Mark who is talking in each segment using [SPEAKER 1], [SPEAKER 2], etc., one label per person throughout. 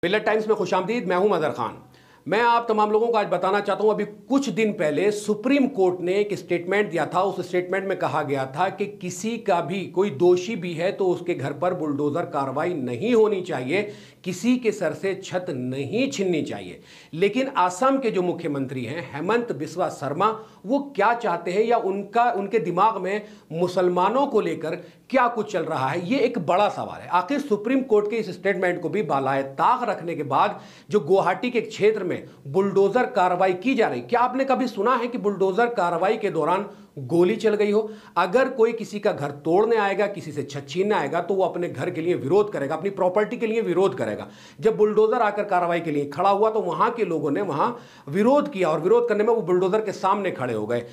[SPEAKER 1] मिलत टाइम्स में खुशामदीद। मैं हूं मजहर खान। मैं आप तमाम लोगों को आज बताना चाहता हूं, अभी कुछ दिन पहले सुप्रीम कोर्ट ने एक स्टेटमेंट दिया था। उस स्टेटमेंट में कहा गया था कि किसी का भी कोई दोषी भी है तो उसके घर पर बुलडोजर कार्रवाई नहीं होनी चाहिए, किसी के सर से छत नहीं छीननी चाहिए। लेकिन असम के जो मुख्यमंत्री हैं हेमंत बिस्वा शर्मा, वो क्या चाहते हैं या उनके दिमाग में मुसलमानों को लेकर क्या कुछ चल रहा है, ये एक बड़ा सवाल है। आखिर सुप्रीम कोर्ट के इस स्टेटमेंट को भी बालाए ताक रखने के बाद जो गुवाहाटी के क्षेत्र में बुलडोजर कार्रवाई की जा रही, क्या आपने कभी सुना है कि बुलडोजर कार्रवाई के दौरान गोली चल गई हो? अगर कोई किसी का घर तोड़ने आएगा, किसी से छत छीनने आएगा, तो वो अपने घर के लिए विरोध करेगा, अपनी प्रॉपर्टी के लिए विरोध करेगा। जब बुलडोजर आकर कार्रवाई के लिए खड़ा हुआ तो वहां के लोगों ने वहां विरोध किया और विरोध करने में वो बुलडोजर के सामने खड़े हो गए।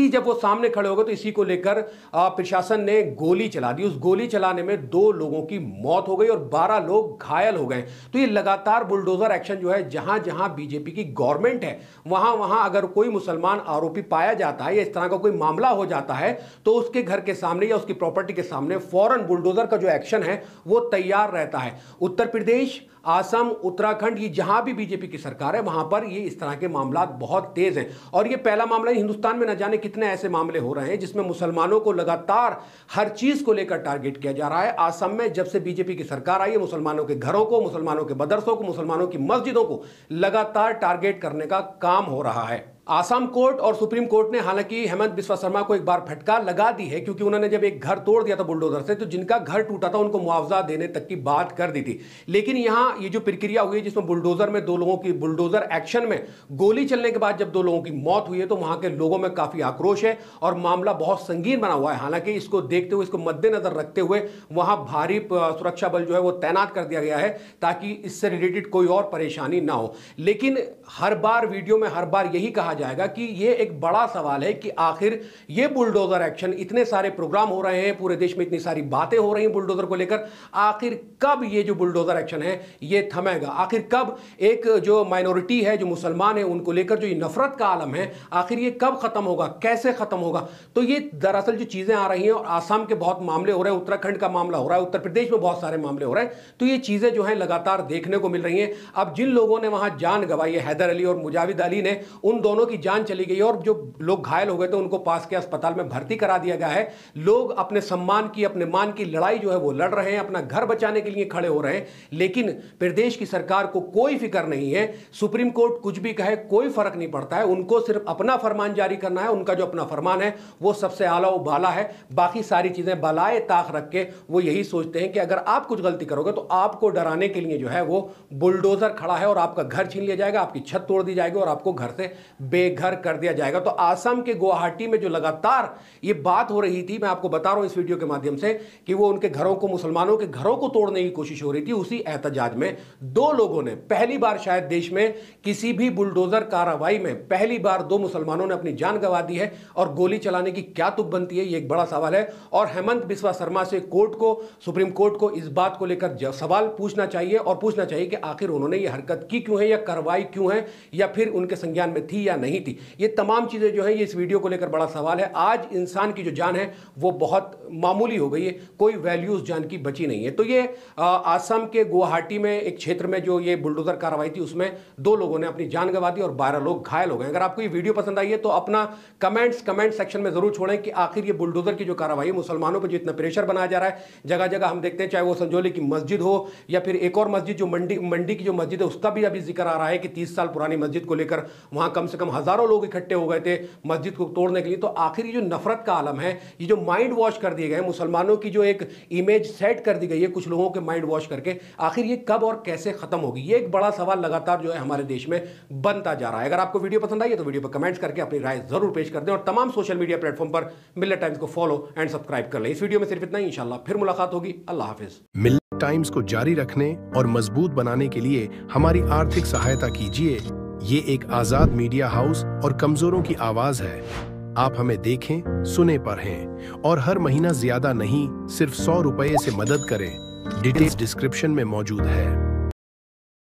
[SPEAKER 1] जब वो सामने खड़े हो गए तो इसी को लेकर प्रशासन ने गोली चला दी। उस गोली चलाने में 2 लोगों की मौत हो गई और 12 लोग घायल हो गए। तो ये लगातार बुलडोजर एक्शन जो है, जहां जहां बीजेपी की गवर्नमेंट है वहां वहां अगर कोई मुसलमान आरोपी पाया जाता है या इस तरह का कोई मामला हो जाता है तो उसके घर के सामने या उसकी प्रॉपर्टी के सामने फौरन बुलडोजर का जो एक्शन है वो तैयार रहता है। उत्तर प्रदेश, असम, उत्तराखंड, ये जहां भी बीजेपी की सरकार है वहां पर ये इस तरह के मामला बहुत तेज हैं। और ये पहला मामला, हिंदुस्तान में न जाने कितने ऐसे मामले हो रहे हैं जिसमें मुसलमानों को लगातार हर चीज को लेकर टारगेट किया जा रहा है। असम में जब से बीजेपी की सरकार आई है, मुसलमानों के घरों को, मुसलमानों के मदरसों को, मुसलमानों की मस्जिदों को लगातार टारगेट करने का काम हो रहा है। आसाम कोर्ट और सुप्रीम कोर्ट ने हालांकि हेमंत बिस्वा शर्मा को एक बार फटकार लगा दी है, क्योंकि उन्होंने जब एक घर तोड़ दिया था बुलडोजर से, तो जिनका घर टूटा था उनको मुआवजा देने तक की बात कर दी थी। लेकिन यहां ये जो प्रक्रिया हुई जिसमें बुलडोजर में 2 लोगों की, बुलडोजर एक्शन में गोली चलने के बाद जब 2 लोगों की मौत हुई है तो वहां के लोगों में काफी आक्रोश है और मामला बहुत संगीन बना हुआ है। हालांकि इसको देखते हुए, इसको मद्देनजर रखते हुए वहां भारी सुरक्षा बल जो है वो तैनात कर दिया गया है ताकि इससे रिलेटेड कोई और परेशानी ना हो। लेकिन हर बार वीडियो में हर बार यही कहा जाएगा कि ये एक बड़ा सवाल है कि आखिर ये बुलडोजर एक्शन, इतने सारे प्रोग्राम हो रहे हैं पूरे देश में, इतनी सारी बातें हो रही हैं बुलडोजर को लेकर, आखिर कब ये जो बुलडोजर एक्शन है ये थमेगा? आखिर कब एक जो माइनॉरिटी है, जो मुसलमान है, उनको लेकर जो ये नफरत का आलम है, आखिर ये कब खत्म होगा, कैसे खत्म होगा? तो ये दरअसल जो चीजें आ रही हैं, और आसाम के बहुत मामले हो रहे हैं, उत्तराखंड का मामला हो रहा है, उत्तर प्रदेश में बहुत सारे मामले हो रहे हैं, तो ये चीजें जो है लगातार देखने को मिल रही हैं। अब जिन लोगों ने वहां जान गंवाई है, हैदर अली और मुजाहिद अली ने, उन दोनों की जान चली गई और जो लोग घायल हो गए थे उनको पास के अस्पताल में भर्ती करा दिया गया है। लोग अपने सम्मान की, अपने मान की लड़ाई जो है वो लड़ रहे हैं, अपना घर बचाने के लिए खड़े हो रहे हैं। लेकिन प्रदेश की सरकार को कोई फिक्र नहीं है। सुप्रीम कोर्ट कुछ भी कहे कोई फर्क नहीं पड़ता है, उनको सिर्फ अपना फरमान जारी करना है। उनका जो अपना फरमान है वो सबसे आला व बाला है। बाकी सारी चीजें बलाए ताक रख के वो यही सोचते हैं कि अगर आप कुछ गलती करोगे तो आपको डराने के लिए जो है वो बुलडोजर खड़ा है और आपका घर छीन लिया जाएगा, आपकी छत तोड़ दी जाएगी और आपको घर से बेघर कर दिया जाएगा। तो असम के गुवाहाटी में जो लगातार ये बात हो रही थी, मैं आपको बता रहा हूं इस वीडियो के माध्यम से, कि वो उनके घरों को, मुसलमानों के घरों को तोड़ने की कोशिश हो रही थी। उसी एहतजाज में 2 लोगों ने, पहली बार शायद देश में किसी भी बुलडोजर कार्रवाई में पहली बार 2 मुसलमानों ने अपनी जान गंवा दी है। और गोली चलाने की क्या तुक बनती है, ये एक बड़ा सवाल है। और हेमंत बिस्वा शर्मा से कोर्ट को, सुप्रीम कोर्ट को इस बात को लेकर सवाल पूछना चाहिए और पूछना चाहिए कि आखिर उन्होंने ये हरकत की क्यों है, या कार्रवाई क्यों है, या फिर उनके संज्ञान में थी या नहीं थी। ये तमाम चीजें जो है ये इस वीडियो को लेकर बड़ा सवाल है। आज इंसान की जो जान है वो बहुत मामूली हो गई है, कोई वैल्यू उस जान की बची नहीं है। तो ये असम के गुवाहाटी में एक क्षेत्र में जो ये बुलडोजर कार्रवाई थी उसमें 2 लोगों ने अपनी जान गंवा दी और 12 लोग घायल हो गए। अगर आपको ये वीडियो पसंद आई है तो अपना कमेंट सेक्शन में जरूर छोड़ें कि आखिर ये बुलडोजर की जो कार्रवाई है, मुसलमानों पर जो इतना प्रेशर बनाया जा रहा है, जगह जगह हम देखते हैं, चाहे वो संजौली की मस्जिद हो या फिर एक और मस्जिद जो मंडी की जो मस्जिद है उसका भी अभी जिक्र आ रहा है कि 30 साल पुरानी मस्जिद को लेकर वहां कम से कम हजारों लोग इकट्ठे हो गए थे मस्जिद को तोड़ने के लिए। तो आखिर ये जो नफरत का आलम है, ये जो माइंड वॉश कर दिए गए, मुसलमानों की जो एक इमेज सेट कर दी गई है कुछ लोगों के माइंड वॉश करके, आखिर ये कब और कैसे खत्म होगी? ये एक बड़ा सवाल लगातार जो है हमारे देश में बनता जा रहा है। अगर आपको वीडियो पसंद आई है तो वीडियो पर कमेंट्स करके अपनी राय जरूर पेश कर दें और तमाम सोशल मीडिया प्लेटफॉर्म पर मिलत टाइम्स को फॉलो एंड सब्सक्राइब कर लें। इस वीडियो में सिर्फ इतना ही, इंशाल्लाह फिर मुलाकात होगी। अल्लाह हाफिज।
[SPEAKER 2] मिलत टाइम्स को जारी रखने और मजबूत बनाने के लिए हमारी आर्थिक सहायता कीजिए। ये एक आजाद मीडिया हाउस और कमजोरों की आवाज है। आप हमें देखें, सुने पढ़ें और हर महीना ज्यादा नहीं, सिर्फ 100 रुपये से मदद करें। डिटेल्स डिस्क्रिप्शन में मौजूद है।